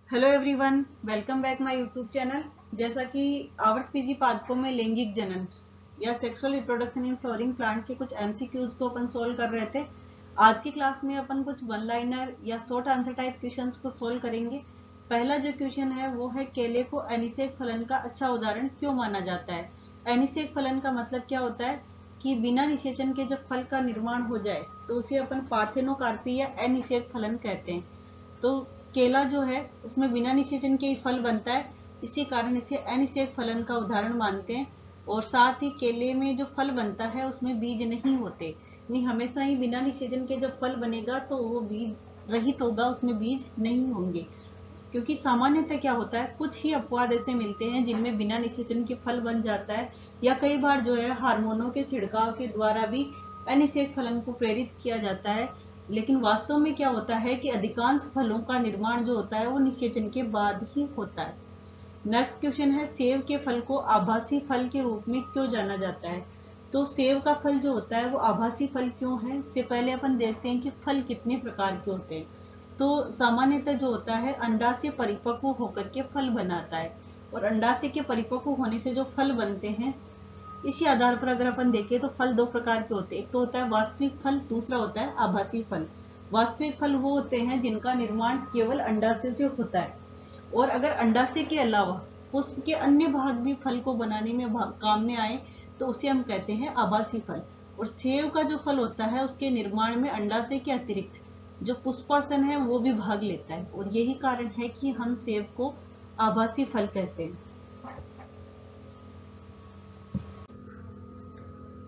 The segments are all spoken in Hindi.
Hello everyone, welcome back my YouTube channel. जैसा कि आवर्त पीजी पादपों में लैंगिक जनन या sexual reproduction in flowering plant के कुछ एमसीक्यूज को अपन सोल्व कर रहे थे। आज की क्लास में अपन कुछ वन लाइनर या शॉर्ट आंसर टाइप क्वेश्चंस को सोल्व करेंगे। पहला जो क्वेश्चन है वो है, केले को एनिसेक फलन का अच्छा उदाहरण क्यों माना जाता है। एनिसेक फलन का मतलब क्या होता है कि बिना निषेचन के जब फल का निर्माण हो जाए तो उसे अपन पार्थेनोकार्पी या एनिसेक फलन कहते हैं। तो केला जो है उसमें बिना निषेचन के ही फल बनता है, इसी कारण इसे अनिषेक फलन का उदाहरण मानते हैं। और साथ ही केले में जो फल बनता है उसमें बीज नहीं होते, नहीं हमेशा ही बिना निषेचन के जब फल बनेगा तो वो बीज रहित होगा, उसमें बीज नहीं होंगे। क्योंकि सामान्यतः क्या होता है, कुछ ही अपवाद ऐसे मिलते हैं जिनमें बिना निषेचन के फल बन जाता है, या कई बार जो है हार्मोनों के छिड़काव के द्वारा भी अनिषेक फलन को प्रेरित किया जाता है। लेकिन वास्तव में क्या होता है कि अधिकांश फलों का निर्माण जो होता है वो निषेचन के बाद ही होता है। नेक्स्ट क्वेश्चन है, सेब के फल को आभासी फल के रूप में क्यों जाना जाता है। तो सेब का फल जो होता है वो आभासी फल क्यों है, इससे पहले अपन देखते हैं कि फल कितने प्रकार के होते हैं। तो सामान्यतः जो होता है अंडाशय परिपक्व होकर के फल बनाता है, और अंडाशय के परिपक्व होने से जो फल बनते हैं, इसी आधार पर अगर अपन देखें तो फल दो प्रकार के होते हैं। एक तो होता है वास्तविक फल, दूसरा होता है आभासी फल। वास्तविक फल वो होते हैं जिनका निर्माण केवल अंडाशय से होता है, और अगर अंडाशय के अलावा पुष्प के अन्य भाग भी फल को बनाने में काम में आए तो उसे हम कहते हैं आभासी फल। और सेब का जो फल होता है उसके निर्माण में अंडाशय के अतिरिक्त जो पुष्पासन है वो भी भाग लेता है, और यही कारण है कि हम सेब को आभासी फल कहते हैं।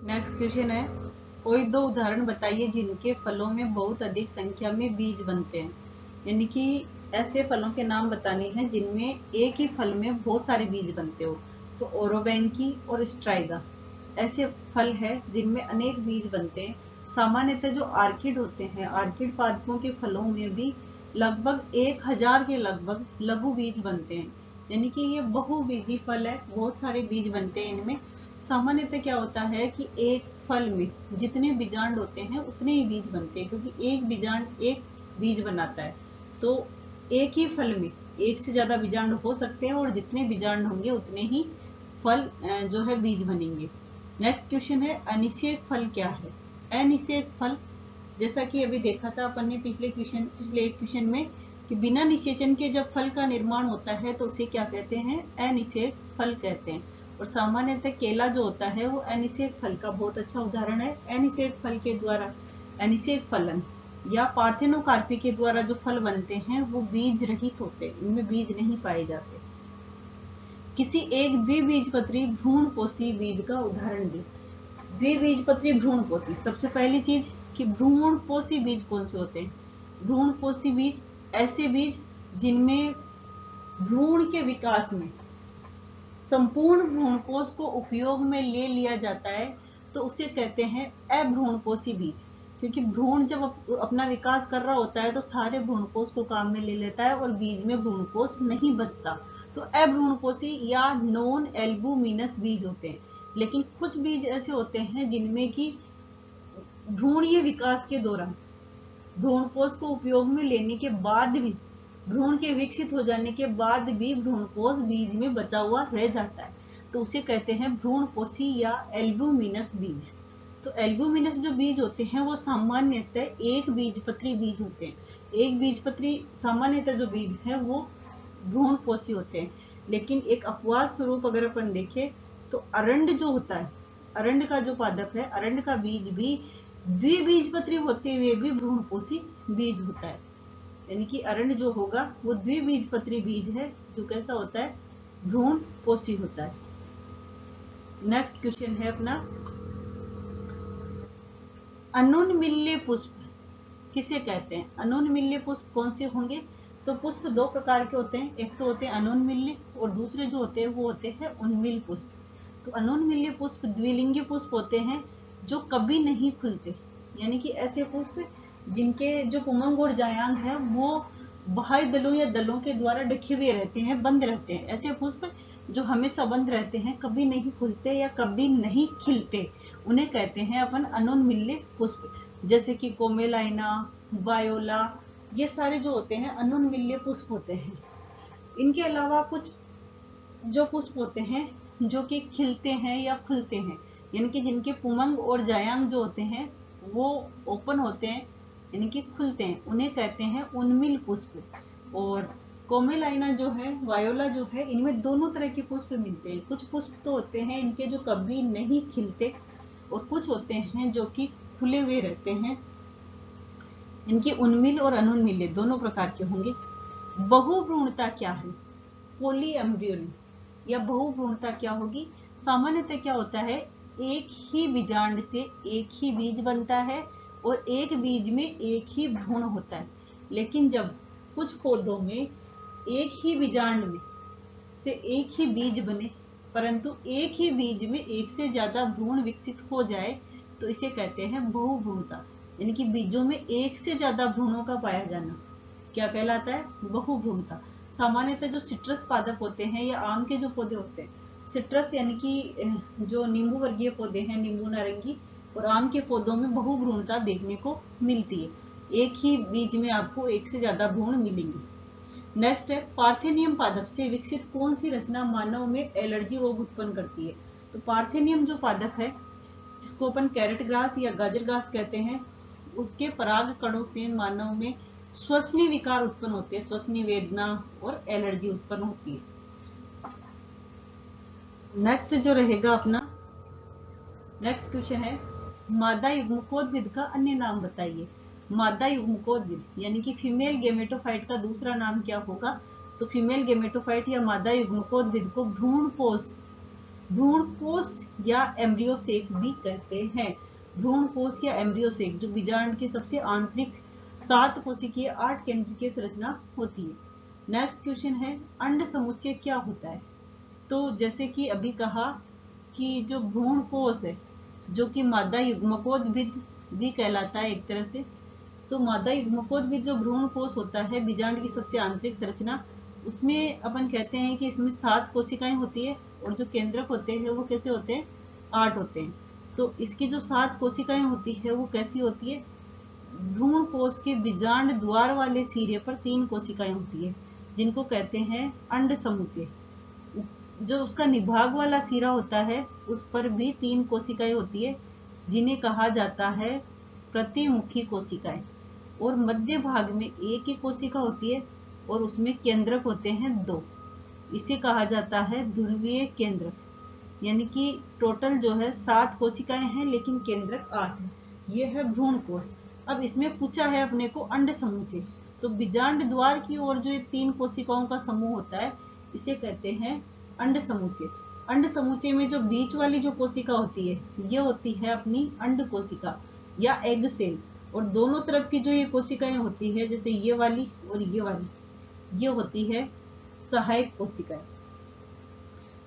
नेक्स्ट क्वेश्चन है, कोई दो उदाहरण बताइए जिनके फलों में बहुत अधिक संख्या में बीज बनते हैं। यानी कि ऐसे फलों के नाम बताने हैं जिनमें एक ही फल में बहुत सारे बीज बनते हो। तो ओरोबैंकी और स्ट्राइगा ऐसे फल है जिनमें अनेक बीज बनते हैं। सामान्यतः जो आर्किड होते हैं, आर्किड पादपों के फलों में भी लगभग 1000 के लगभग लघु बीज बनते हैं। यानी कि ये बहुबीजी फल है, बहुत सारे बीज बनते हैं इनमें। सामान्यतः क्या होता है कि एक फल में जितने बीजांड होते हैं उतने ही बीज बनते हैं, क्योंकि एक बीजांड एक बीज बनाता है। तो एक ही फल में एक से ज्यादा बीजांड हो सकते हैं, और जितने बीजांड होंगे उतने ही फल जो है बीज बनेंगे। नेक्स्ट क्वेश्चन है, अनिषेक फल क्या है। अनिषेक फल, जैसा कि अभी देखा था अपन ने पिछले एक क्वेश्चन में, कि बिना निषेचन के जब फल का निर्माण होता है तो उसे क्या कहते हैं, अनिषेक फल कहते हैं। और सामान्यतः केला जो होता है वो अनिषेक फल का बहुत अच्छा उदाहरण है। अनिषेक फल के द्वारा, अनिषेक फलन या पार्थेनोकार्पी के द्वारा जो फल बनते हैं वो बीज रहित होते हैं, इनमें बीज नहीं पाए जाते। किसी एक द्विबीजपत्री भ्रूणपोषी बीज का उदाहरण दें। द्विबीजपत्री भ्रूणपोषी, सबसे पहली चीज कि भ्रूणपोषी बीज कौन से होते हैं। भ्रूणपोषी बीज ऐसे बीज जिनमें भ्रूण के विकास में संपूर्ण भ्रूणकोश को उपयोग में ले लिया जाता है, तो उसे कहते हैं अभ्रूणपोषी बीज। क्योंकि भ्रूण जब अपना विकास कर रहा होता है तो सारे भ्रूणकोश को काम में ले लेता है और बीज में भ्रूणकोश नहीं बचता। तो अभ्रूणपोषी या नॉन एल्बुमिनस बीज होते हैं। लेकिन कुछ बीज ऐसे होते हैं जिनमें कि भ्रूणीय विकास के दौरान भ्रूणकोश को उपयोग में लेने के बाद भी, भ्रूण के विकसित हो जाने के बाद भी भ्रूणकोश बीज में बचा हुआ रह जाता है, तो उसे कहते हैं भ्रूणपोषी या एल्बुमिनस बीज। तो एल्बुमिनस जो बीज होते हैं वो सामान्यतः एक बीजपत्री बीज होते हैं। एक बीजपत्री सामान्यतः जो बीज है वो भ्रूणपोषी होते हैं। लेकिन एक अपवाद स्वरूप अगर अपन देखें तो अरंड जो होता है, अरंड का जो पादप है, अरंड का बीज भी द्विबीजपत्री होते हुए भी भ्रूणपोषी बीज होता है। यानी कि अरंड जो होगा वो द्विबीजपत्री बीज है, जो कैसा होता है, भ्रूणपोषी होता है। नेक्स्ट क्वेश्चन है अपना, अनुन्मिल्य पुष्प किसे कहते हैं। अनुन्मिल्य पुष्प कौन से होंगे। तो पुष्प दो प्रकार के होते हैं, एक तो होते हैं अनुन्मिल्य और दूसरे जो होते हैं वो होते हैं उन्मिल पुष्प। तो अनुन्मिल्य पुष्प द्विलिंगी पुष्प होते हैं जो कभी नहीं खुलते। यानी कि ऐसे पुष्प जिनके जो पुमंग और जायांग है वो बाह्य दलों या दलों के द्वारा ढके हुए रहते हैं, बंद रहते हैं। ऐसे पुष्प जो हमेशा बंद रहते हैं, कभी नहीं खुलते या कभी नहीं खिलते, उन्हें कहते हैं अपन अनुन्मिल्य पुष्प। जैसे कि कोमेलाइना, वायोला, ये सारे जो होते हैं अनुन्मिल्य पुष्प होते हैं। इनके अलावा कुछ जो पुष्प होते हैं जो कि खिलते हैं या फूलते हैं, यानी कि जिनके पुमंग और जायांग जो होते हैं वो ओपन होते हैं यानी कि खुलते हैं, उन्हें कहते हैं उन्मिल पुष्प। और कोमेलाइना जो है, वायोला जो है, इनमें दोनों तरह के पुष्प मिलते हैं। कुछ पुष्प तो होते हैं इनके जो कभी नहीं खिलते, और कुछ होते हैं जो कि खुले हुए रहते हैं। इनकी उन्मिल और अनुन्मिल दोनों प्रकार के होंगे। बहुभ्रूणता क्या है? पोली एम्ब्रियोनी या बहुभ्रूणता क्या होगी? सामान्यतः क्या होता है, एक ही बीजांड से एक ही बीज बनता है और एक बीज में एक ही भ्रूण होता है। लेकिन जब कुछ पौधों में एक ही बीजांड में से एक ही बीज बने, परंतु एक ही बीज में एक से ज्यादा भ्रूण विकसित हो जाए, तो इसे कहते हैं बहुभ्रूणता। यानी कि बीजों में एक से ज्यादा भ्रूणों का पाया जाना क्या कहलाता है? बहुभ्रूणता। सामान्यतः जो सिट्रस पादप होते हैं या आम के जो पौधे होते हैं, सिट्रस यानी कि जो नींबू वर्गीय पौधे हैं, नींबू नारंगी, और आम के पौधों में बहुभ्रूणता देखने को मिलती है। एक ही बीज में आपको एक से ज्यादा भ्रूण मिलेंगे। नेक्स्ट है, पार्थेनियम पादप से विकसित कौन सी रचना मानव में एलर्जी रोग उत्पन्न करती है? तो पार्थेनियम जो पादप है, जिसको अपन कैरेट ग्रास या गाजर घास कहते हैं, उसके पराग कणों से मानव में श्वसनीय विकार उत्पन्न होते हैं, श्वसनीय वेदना और एलर्जी उत्पन्न होती है। नेक्स्ट जो रहेगा अपना नेक्स्ट क्वेश्चन है, मादा युग्मकोद्भिद का अन्य नाम बताइए। मादा युग्मकोद्भिद यानी कि फीमेल गेमेटोफाइट का दूसरा नाम क्या होगा? तो फीमेल गेमेटोफाइट या मादा युग्मकोद्भिद को भ्रूण कोष या एम्ब्रियोसेक भी कहते हैं। भ्रूण कोष या एम्ब्रियोसेक जो बीजांड की सबसे आंतरिक 7 कोशिकीय 8 केंद्रीय संरचना होती है। नेक्स्ट क्वेश्चन है, अंड समुच्चय क्या होता है? तो जैसे कि अभी कहा कि जो भ्रूण कोष है, जो कि मादा युग्मकोद्भिद भी कहलाता है एक तरह से, तो मादा युग्मकोद्भिद जो भ्रूण कोष होता है, बीजांड की सबसे आंतरिक संरचना, उसमें अपन कहते हैं कि इसमें 7 कोशिकाएं होती है, और जो केंद्रक होते हैं वो कैसे होते हैं? 8 होते हैं। तो इसकी जो 7 कोशिकाएं होती है वो कैसी होती है? भ्रूण कोष के बीजांड द्वार वाले सिरे पर 3 कोशिकाएं होती है, जिनको कहते हैं अंड समुच्चय। जो उसका निभाग वाला सिरा होता है उस पर भी 3 कोशिकाएं होती है, जिन्हें कहा जाता है प्रतिमुखी कोशिकाएं। और मध्य भाग में एक ही कोशिका होती है और उसमें केंद्रक होते हैं 2, इसे कहा जाता है ध्रुवीय केंद्रक। यानी कि टोटल जो है 7 कोशिकाएं हैं लेकिन केंद्रक 8 है। ये है भ्रूण कोष। अब इसमें पूछा है अपने को अंड समुच्चय, तो बीजांड द्वार की ओर जो ये 3 कोशिकाओं का समूह होता है इसे कहते हैं अंड समुच्चय। अंड समुच्चय में जो बीच वाली जो कोशिका होती है ये होती है अपनी अंड कोशिका या एग सेल, और दोनों तरफ की जो ये कोशिकाएं होती है, जैसे ये वाली और ये वाली, ये होती है सहायक कोशिकाएं।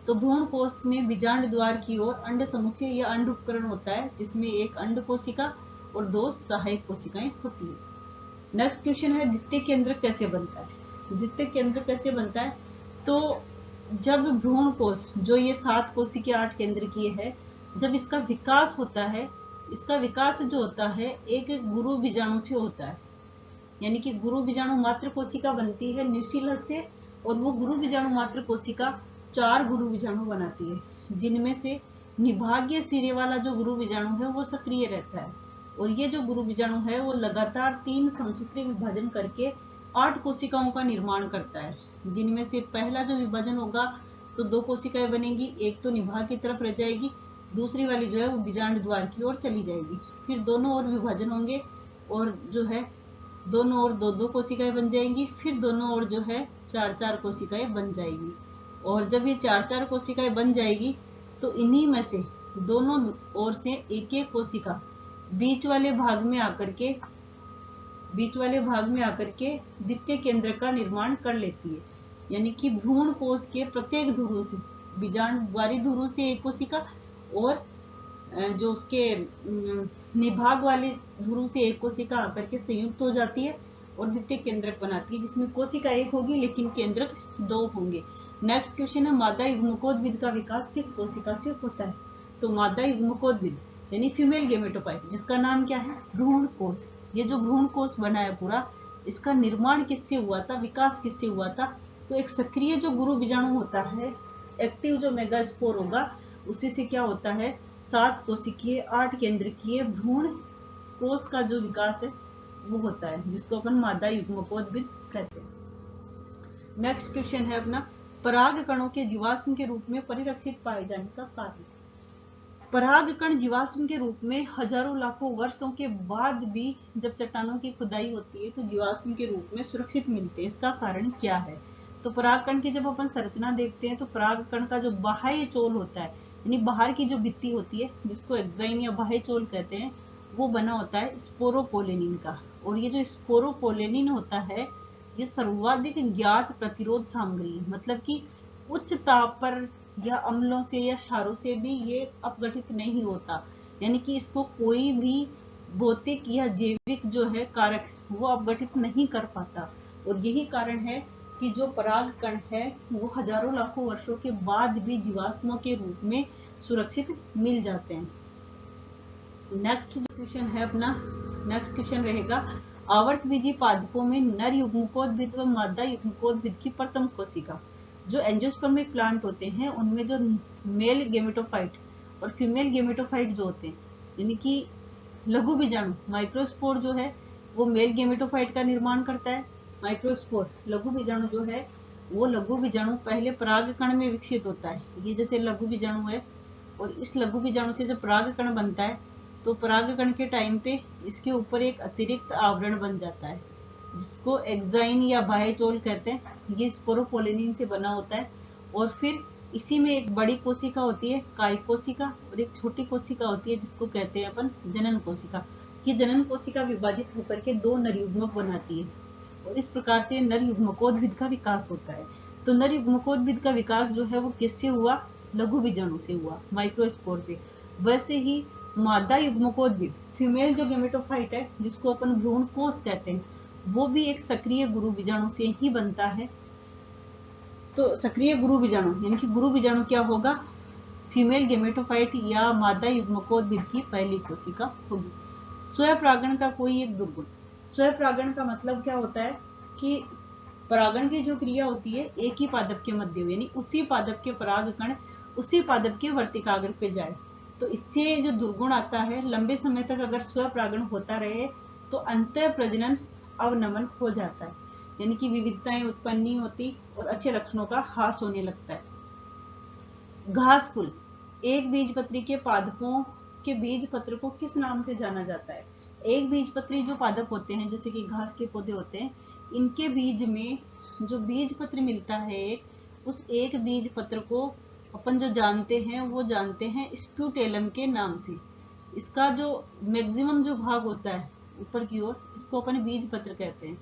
तो भ्रूण कोष में बीजांड द्वार की ओर अंड समुच्चय या अंड उपकरण होता है, जिसमें एक अंड कोशिका और 2 सहायक कोशिकाएं होती है। नेक्स्ट क्वेश्चन है, द्वितीय केंद्रक कैसे बनता है? द्वितीय केंद्रक कैसे बनता है? तो जब भ्रूण कोष जो ये 7 कोशिकीय 8 केंद्रकीय है, जब इसका विकास होता है, इसका विकास जो होता है एक गुरु बीजाणु से होता है। यानी कि गुरु बीजाणु मात्र कोशिका बनती है न्यूसिलस से, और वो गुरु बीजाणु मात्र कोशिका 4 गुरु बीजाणु बनाती है, जिनमें से निभागीय सिरे वाला जो गुरु बीजाणु है वो सक्रिय रहता है, और ये जो गुरु बीजाणु है वो लगातार 3 समसूत्री विभाजन करके 8 कोशिकाओं का निर्माण करता है, जिनमें से पहला जो विभाजन होगा तो 2 कोशिकाएं बनेंगी, एक तो निभाग की तरफ रह जाएगी, दूसरी वाली जो है वो बीजांड द्वार की ओर चली जाएगी। फिर दोनों ओर विभाजन होंगे और जो है दोनों ओर 2-2 कोशिकाएं बन जाएंगी, फिर दोनों ओर जो है 4-4 कोशिकाएं बन जाएगी। और जब ये 4-4 कोशिकाएं बन जाएगी तो इन्हीं में से दोनों ओर से एक-एक कोशिका बीच वाले भाग में आकर के द्वितीय केंद्र का निर्माण कर लेती है। यानी कि भ्रूण कोष के प्रत्येक ध्रुव से, बीजांड द्वारी ध्रुव से एक कोशिका और जो उसके निभाग वाले ध्रुव से एक कोशिका आकर के संयुक्त हो जाती है और द्वितीय केंद्रक बनाती है, जिसमें कोशिका 1 होगी लेकिन केंद्रक 2 होंगे। नेक्स्ट क्वेश्चन है, मादा युग्मकोद्भिद का विकास किस कोशिका से होता है? तो मादा युग्मकोद्भिद यानी फीमेल गेमेटोफाइट, जिसका नाम क्या है? भ्रूण कोष। ये जो भ्रूण कोष बना है पूरा, इसका निर्माण किससे हुआ था, विकास किससे हुआ था? तो एक सक्रिय जो गुरु बीजाणु होता है, एक्टिव जो मेगास्पोर होगा, उसी से क्या होता है, 7 कोशिकीय 8 केंद्रकीय भ्रूण कोष का जो विकास है वो होता है, जिसको अपन मादा युग्मकोद्भिद कहते हैं। नेक्स्ट क्वेश्चन है अपना, पराग कणों के जीवाश्म के रूप में परिरक्षित पाए जाने का कारण। पराग कण जीवाश्म के रूप में हजारों लाखों वर्षों के बाद भी जब चट्टानों की खुदाई होती है तो जीवाश्म के रूप में सुरक्षित मिलते हैं। इसका कारण क्या है? तो पराग कण की जब अपन संरचना देखते हैं तो पराग कण का जो बाह्य चोल होता है, यानी बाहर की जो भित्ति होती है, जिसको एक्साइन या बाह्य चोल कहते हैं, वो बना होता है स्पोरोपोलेनिन का। और ये जो स्पोरोपोलेनिन होता है, ये सर्वाधिक ज्ञात प्रतिरोध सामग्री, मतलब कि उच्च ताप पर या अम्लों से या क्षारों से भी ये अपघटित नहीं होता, यानी कि इसको कोई भी भौतिक या जैविक जो है कारक वो अपघटित नहीं कर पाता। और यही कारण है कि जो पराग कण है वो हजारों लाखों वर्षों के बाद भी जीवाश्मों के रूप में सुरक्षित मिल जाते हैं। नेक्स्ट क्वेश्चन है अपना, नेक्स्ट क्वेश्चन रहेगा, आवर्तबीजी पादपों में नर युग्मकोद्भिद व मादा युग्मकोद्भिद की प्रथम कोशिका। जो एंजियोस्पर्मिक प्लांट होते हैं उनमें जो मेल गेमेटोफाइट और फीमेल गेमेटोफाइट जो होते हैं, यानी कि लघु बीजाणु माइक्रोस्पोर जो है वो मेल गेमेटोफाइट का निर्माण करता है। माइक्रोस्पोर लघु बीजाणु जो है वो लघु बीजाणु पहले पराग कण में विकसित होता है। ये जैसे लघु बीजाणु है और इस लघु बीजाणु से जब पराग कण बनता है तो पराग कण के टाइम पे इसके ऊपर एक अतिरिक्त आवरण बन जाता है, जिसको एक्साइन या बाह्य चोल कहते हैं। ये स्पोरोपोलेनिन से बना होता है। और फिर इसी में एक बड़ी कोशिका होती है काय कोशिका और एक छोटी कोशिका होती है जिसको कहते हैं अपन जनन कोशिका। ये जनन कोशिका विभाजित होकर के 2 नर युग्मक बनाती है और इस प्रकार से नर युग्मकोद्भिद का विकास होता है। तो नर युग्मकोद्भिद का विकास जो है वो किससे हुआ? लघु बीजाणु से हुआ, माइक्रोस्पोर से। वैसे ही मादा युग्मकोद्भिद फीमेल जो गेमेटोफाइट है, जिसको अपन भ्रूण कोष कहते हैं, वो भी एक सक्रिय गुरु बीजाणु से ही बनता है। तो सक्रिय गुरु बीजाणु यानी कि गुरु बीजाणु क्या होगा? फीमेल गेमेटोफाइट या मादा युग्मकोद्भिद की पहली कोशिका होगी। स्वपरागण का कोई एक दुर्गुण। स्वपरागण का मतलब क्या होता है कि परागण की जो क्रिया होती है एक ही पादप के मध्य, यानी उसी पादप के पराग कण उसी पादप के वर्तिकाग्र पे जाए। तो इससे जो दुर्गुण आता है, लंबे समय तक अगर स्वपरागण होता रहे तो अंतः प्रजनन अवनमन हो जाता है, यानी कि विविधताएं उत्पन्न नहीं होती और अच्छे लक्षणों का ह्रास होने लगता है। घास फूल एक बीजपत्री के पादपों के बीज पत्र को किस नाम से जाना जाता है? एक बीजपत्री जो पादप होते हैं, जैसे कि घास के पौधे होते हैं, इनके बीज में जो बीज पत्र मिलता है उस एक बीज पत्र को अपन जो जानते हैं वो जानते हैं स्क्यूटेलम के नाम से। इसका जो मैक्सिमम जो भाग होता है ऊपर की ओर, इसको अपन बीज पत्र कहते हैं।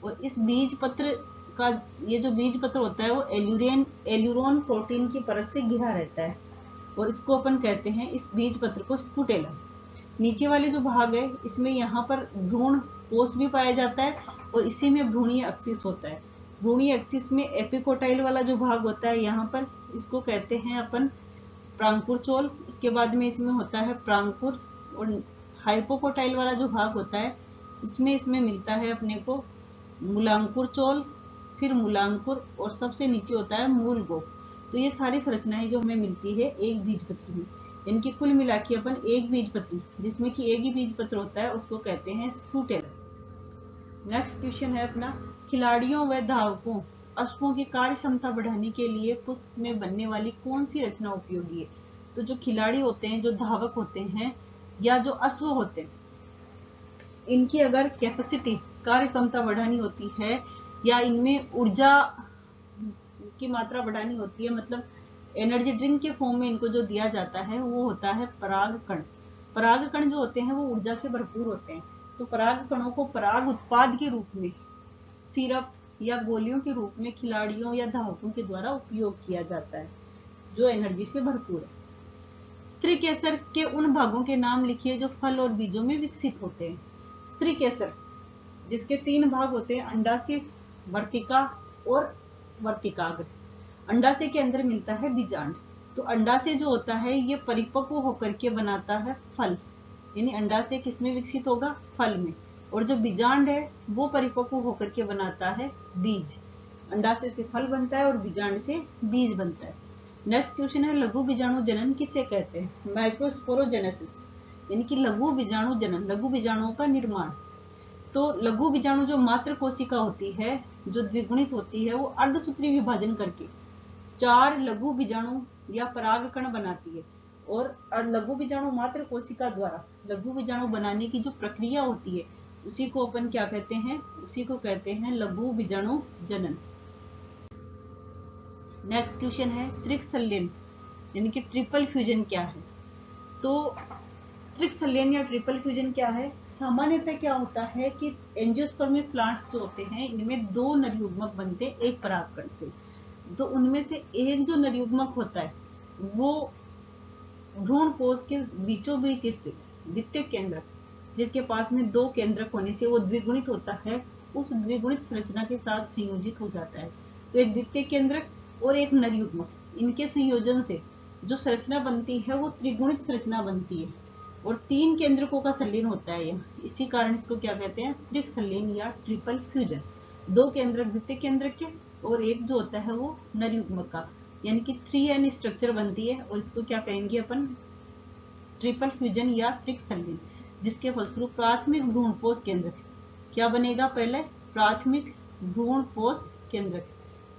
और इस बीज पत्र का ये जो बीज पत्र होता है वो एल्यूरोन प्रोटीन की परत से घिरा रहता है और इसको अपन कहते हैं इस बीज पत्र को स्क्यूटेलम। नीचे वाले जो भाग है इसमें यहाँ पर भ्रूण कोष भी पाया जाता है और इसी में भ्रूणीय एक्सिस होता है। भ्रूणीय एक्सिस में एपिकोटाइल वाला जो भाग होता है यहाँ पर, इसको कहते हैं अपन प्रांकुर चोल। उसके बाद में इसमें होता है प्रांकुर। और हाइपोकोटाइल वाला जो भाग होता है उसमें इसमें मिलता है अपने को मूलांकुर चोल, फिर मूलांकुर और सबसे नीचे होता है मूलगोप। तो ये सारी संरचनाएं जो हमें मिलती है एक बीजपत्री में, इनकी कुल मिला के अपन एक बीजपत्री, जिसमें कि एक ही बीजपत्र होता है, उसको कहते हैं स्क्यूटेलम। नेक्स्ट क्वेश्चन है अपना, खिलाड़ियों व धावकों अश्वों की कार्य क्षमता बढ़ाने के लिए पुष्प में बनने वाली कौन सी रचना उपयोगी है? तो जो खिलाड़ी होते हैं, जो धावक होते हैं या जो अश्व होते हैं, इनकी अगर कैपेसिटी कार्य क्षमता बढ़ानी होती है या इनमें ऊर्जा की मात्रा बढ़ानी होती है, मतलब एनर्जी ड्रिंक के फॉर्म में इनको जो दिया जाता है वो होता है पराग कण। पराग कण जो होते हैं वो ऊर्जा से भरपूर होते हैं। तो पराग कणों को पराग उत्पाद के रूप में सिरप या गोलियों के रूप में खिलाड़ियों या धावकों के द्वारा उपयोग किया जाता है जो एनर्जी से भरपूर है। स्त्री केसर के उन भागों के नाम लिखिए जो फल और बीजों में विकसित होते हैं। स्त्री केसर जिसके 3 भाग होते हैं, अंडाशय, वर्तिका और वर्तिकाग्र। अंडाशय के अंदर मिलता है बीजांड। तो अंडाशय जो होता है ये परिपक्व होकर के बनाता है फल, यानी अंडाशय किसमें विकसित होगा? फल में। और जो बीजांड है वो परिपक्व होकर के बनाता है बीज। अंडाशय से फल बनता है और बीजांड से बीज बनता है। नेक्स्ट क्वेश्चन है लघु बीजाणु जनन किसे कहते हैं? माइक्रोस्पोरोजेनेसिस, यानी कि लघु बीजाणु जनन, लघु बीजाणुओं का निर्माण। तो लघु बीजाणु जो मात्र कोशिका होती है, जो द्विगुणित होती है, वो अर्धसूत्री विभाजन करके 4 लघु बीजाणु या परागकण बनाती है। और लघु बीजाणु मात्र कोशिका द्वारा लघु बीजाणु बनाने की जो प्रक्रिया होती है, उसी को अपन क्या कहते हैं? उसी को कहते हैं लघु बीजाणु जनन। नेक्स्ट क्वेश्चन है त्रिकसल्यन यानी कि ट्रिपल फ्यूजन क्या है? तो त्रिकसल्यन या ट्रिपल फ्यूजन क्या है? सामान्यतः क्या होता है कि एंजियोस्पर्मिक प्लांट्स जो होते हैं, इनमें 2 नरयुग्मक बनते हैं एक परागकण से। तो उनमें से एक जो नरयुग्मक होता है वो भ्रूण कोश के बीचों बीच स्थित द्वितीय केंद्रक, जिसके पास में 2 केंद्रक होने से वो द्विगुणित होता है, उस द्विगुणित संरचना के साथ संयोजित हो जाता है। तो एक द्वितीय केंद्रक और एक नरयुग्मक, इनके संयोजन से जो संरचना बनती है वो त्रिगुणित संरचना बनती है और 3 केंद्रकों का संलयन होता है यह। इसी कारण इसको क्या कहते हैं? त्रिकसल्यन या ट्रिपल फ्यूजन। 2 केंद्रक द्वितीय केंद्रक के और एक जो होता है वो नरयुग्मक का, यानी कि 3n स्ट्रक्चर बनती है और इसको क्या कहेंगे अपन? ट्रिपल फ्यूजन या त्रिकसल्यन, जिसके फलस्वरूप प्राथमिक भ्रूणपोष केंद्रक क्या बनेगा? पहले प्राथमिक भ्रूणपोष केंद्रक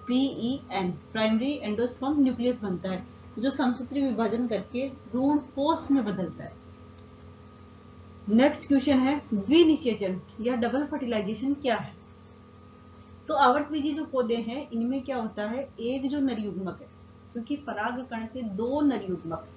PEN, प्राइमरी एंडोस्पर्म न्यूक्लियस बनता है, जो समसूत्री विभाजन करके भ्रूणपोष में बदलता है। नेक्स्ट क्वेश्चन है द्विनिषेचन या डबल फर्टिलाइजेशन क्या है? तो आवर्तबीजी जो पौधे हैं, इनमें क्या होता है? एक जो नरयुग्मक है, क्योंकि परागकण से 2 नरयुग्मक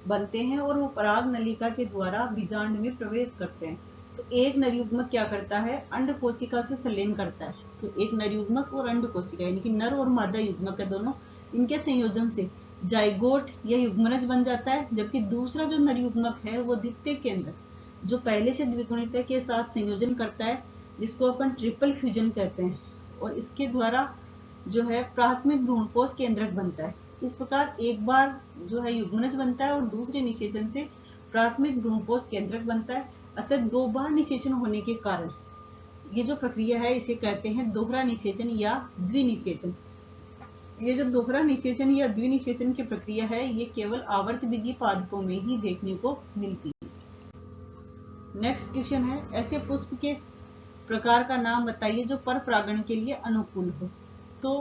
बनते हैं और वो पराग नलिका के द्वारा बीजांड में प्रवेश करते हैं। तो एक नरयुग्मक क्या करता है? अंड कोशिका से संलयन करता है। तो एक नरयुग्मक और अंड कोशिका, यानी कि नर और मादा युग्मक है दोनों, इनके संयोजन से जाइगोट या युग्मनज बन जाता है। जबकि दूसरा जो नरयुग्मक है वो द्वितीय केंद्र जो पहले से द्विगुणित के साथ संयोजन करता है, जिसको अपन ट्रिपल फ्यूजन कहते हैं, और इसके द्वारा जो है प्राथमिक भ्रूणपोष केंद्रक बनता है। इस प्रकार एक बार जो है युग्मनज बनता है और दूसरे निषेचन से प्राथमिक भ्रूणपोष केंद्रक बनता है। अतः 2 बार निषेचन होने के कारण ये जो प्रक्रिया है इसे कहते हैं दोहरा निषेचन या द्विनिषेचन। ये जो दोहरा निषेचन या द्विनिषेचन की प्रक्रिया है, ये केवल आवर्तबीजी पादपों में ही देखने को मिलती है। नेक्स्ट क्वेश्चन है ऐसे पुष्प के प्रकार का नाम बताइए जो पर परागण के लिए अनुकूल हो। तो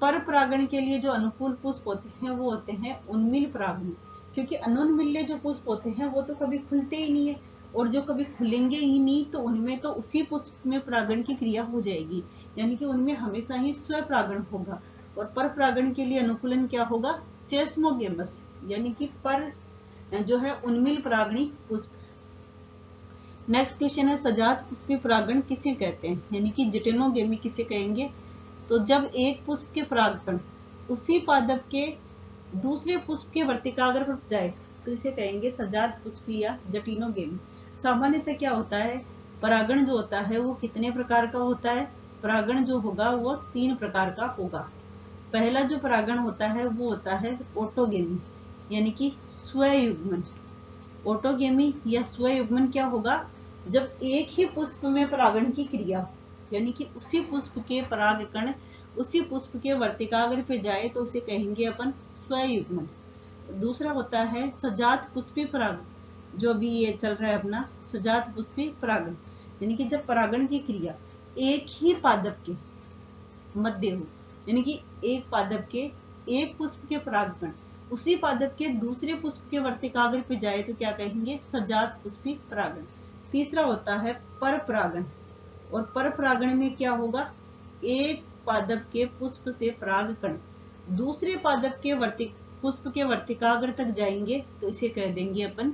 पर परागण के लिए जो अनुकूल पुष्प होते हैं वो होते हैं उन्मिल परागण, क्योंकि अनुन्मिल्य जो पुष्प होते हैं वो तो कभी खुलते ही नहीं है, और जो कभी खुलेंगे ही नहीं तो उनमें तो उसी पुष्प में परागण की क्रिया हो जाएगी, यानी कि उनमें हमेशा ही स्व परागण होगा। और पर परागण के लिए अनुकूलन क्या होगा? चेस्मोगेमस, यानी कि पर जो है उन्मिल परागणी पुष्प। नेक्स्ट क्वेश्चन है सजात पुष्पी परागण किसे कहते हैं, यानी कि जटिनोगेमी किसे कहेंगे? तो जब एक पुष्प के परागकण उसी पादप के दूसरे पुष्प के वर्तिकाग्र पर जाए तो इसे कहेंगे सजात पुष्पी या जटिनोगेमी। सामान्यतः क्या होता है? परागण जो होता है वो कितने प्रकार का होता है? परागण जो होगा वो 3 प्रकार का होगा। पहला जो परागण होता है वो होता है ऑटोगेमी, यानी कि स्वयुग्मन। ऑटोगेमी या स्वयुग्मन क्या होगा? जब एक ही पुष्प में परागण की क्रिया, यानी कि उसी पुष्प के परागकण उसी पुष्प के वर्तिकाग्र पे जाए तो उसे कहेंगे अपन स्वयुग्मन। दूसरा होता है सजात पुष्पी परागण, जो अभी ये चल रहा है अपना सजात पुष्पी परागण, यानी कि जब परागण की क्रिया एक ही पादप के मध्य हो, यानी कि एक पादप के एक पुष्प के परागकण उसी पादप के दूसरे पुष्प के वर्तिकाग्र पे जाए तो क्या कहेंगे? सजात पुष्पी परागण। तीसरा होता है पर परागण, और पर परागण में क्या होगा? एक पादप के पुष्प से परागकण दूसरे पादप के पुष्प के वर्तिकाग्र तक जाएंगे तो इसे कह देंगे अपन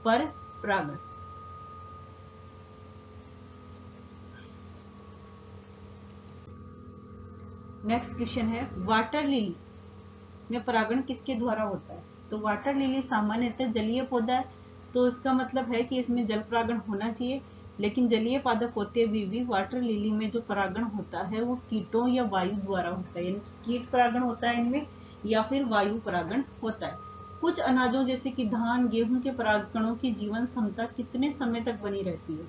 पर परागण। नेक्स्ट क्वेश्चन है वाटर लिली में परागण किसके द्वारा होता है? तो वाटर लिली सामान्यतः जलीय पौधा है, तो इसका मतलब है कि इसमें जल परागण होना चाहिए, लेकिन जलीय पादप होते हुए भी वाटर लिली में जो परागण होता है वो कीटों या वायु द्वारा होता है, यानी कीट परागण होता है इनमें या फिर वायु परागण होता है। कुछ अनाजों जैसे कि धान गेहूं के परागकणों की जीवन क्षमता कितने समय तक बनी रहती है?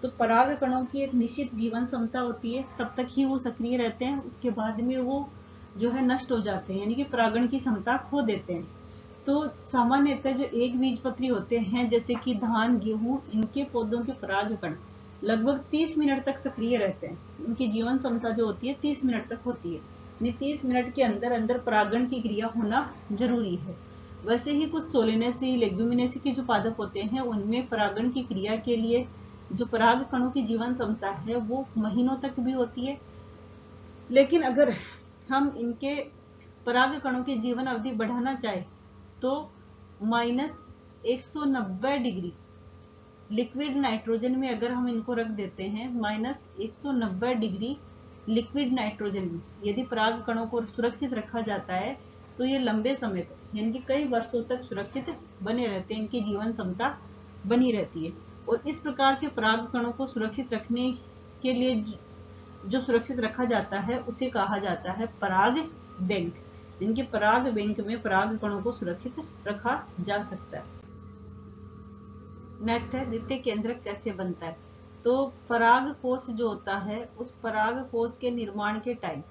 तो पराग कणों की एक निश्चित जीवन क्षमता होती है, तब तक ही वो सक्रिय रहते हैं, उसके बाद में वो जो है नष्ट हो जाते हैं, यानी कि परागण की क्षमता खो देते हैं। तो सामान्यतः जो एक बीजपत्री होते हैं जैसे कि धान, गेहूं, इनके पौधों के परागकण लगभग 30 मिनट तक सक्रिय रहते हैं। इनकी जीवन क्षमता जो होती है 30 मिनट तक होती है, यानी 30 मिनट के अंदर अंदर परागण की क्रिया होना जरूरी है। वैसे ही कुछ सोलेनेसी, लेग्यूमिनेसी के जो पादप होते हैं उनमें परागण की क्रिया के लिए जो पराग कणों की जीवन क्षमता है वो महीनों तक भी होती है। लेकिन अगर हम इनके पराग कणों की जीवन अवधि बढ़ाना चाहे तो -190 डिग्री लिक्विड नाइट्रोजन में अगर हम इनको रख देते हैं, -190 डिग्री लिक्विड नाइट्रोजन में यदि पराग कणों को सुरक्षित रखा जाता है तो ये लंबे समय तक यानी कि कई वर्षों तक सुरक्षित बने रहते हैं, इनकी जीवन क्षमता बनी रहती है। और इस प्रकार से पराग कणों को सुरक्षित रखने के लिए जो सुरक्षित रखा जाता है उसे कहा जाता है पराग बैंक। इनके पराग बैंक में पराग कणों को सुरक्षित रखा जा सकता है। नेक्स्ट है द्वितीय केंद्रक कैसे बनता है। तो पराग कोश जो होता है उस पराग कोश के निर्माण के टाइम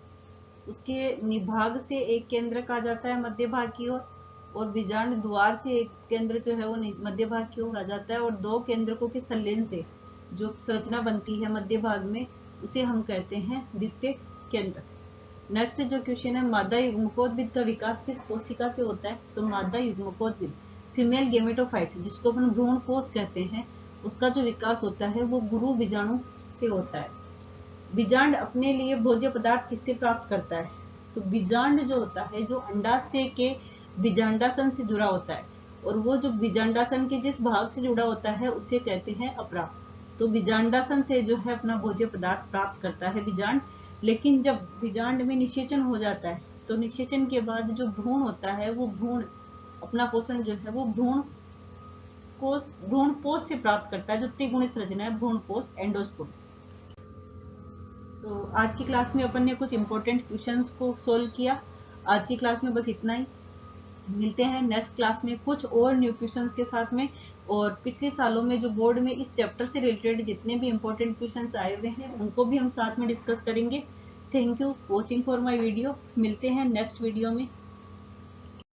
उसके निभाग से एक केंद्रक आ जाता है मध्य भाग की ओर, और बीजांड द्वार से एक केंद्र जो है वो मध्य भाग की ओर आ जाता है, और दो केंद्रकों के संलयन से जो संरचना बनती है मध्य भाग में उसे हम कहते हैं द्वितीय केंद्रक। नेक्स्ट जो क्वेश्चन है, मादा युग्मकोद्भिद का विकास किस कोशिका से होता है। तो मादा युग्मकोद्भिद फीमेल गेमेटोफाइट जिसको अपन भ्रूण कोश कहते हैं उसका जो विकास होता है वो गुरु बीजाणु से होता है। बीजांड अपने लिए भोज्य पदार्थ किससे प्राप्त करता है। तो बीजांड जो होता है जो अंडाशय के बीजांडासन से जुड़ा होता है, और वो जो बीजांडासन के जिस भाग से जुड़ा होता है उसे कहते हैं अपरा। तो बीजांडासन से जो है अपना भोज्य पदार्थ प्राप्त करता है बीजांड। लेकिन जब बीजांड में निषेचन हो जाता है तो निषेचन के बाद जो भ्रूण होता है वो भ्रूण अपना पोषण जो है वो भ्रूण पोष से प्राप्त करता है, जो त्रिगुणित रचना है भ्रूण पोष एंडोस्पोर्म। तो आज की क्लास में अपन ने कुछ इंपॉर्टेंट क्वेश्चंस को सोल्व किया। आज की क्लास में बस इतना ही। मिलते हैं नेक्स्ट क्लास में कुछ और न्यू क्वेश्चंस के साथ में, और पिछले सालों में जो बोर्ड में इस चैप्टर से रिलेटेड जितने भी इंपॉर्टेंट क्वेश्चंस आए हुए हैं उनको भी हम साथ में डिस्कस करेंगे। Thank you watching for my video. मिलते हैं नेक्स्ट वीडियो में।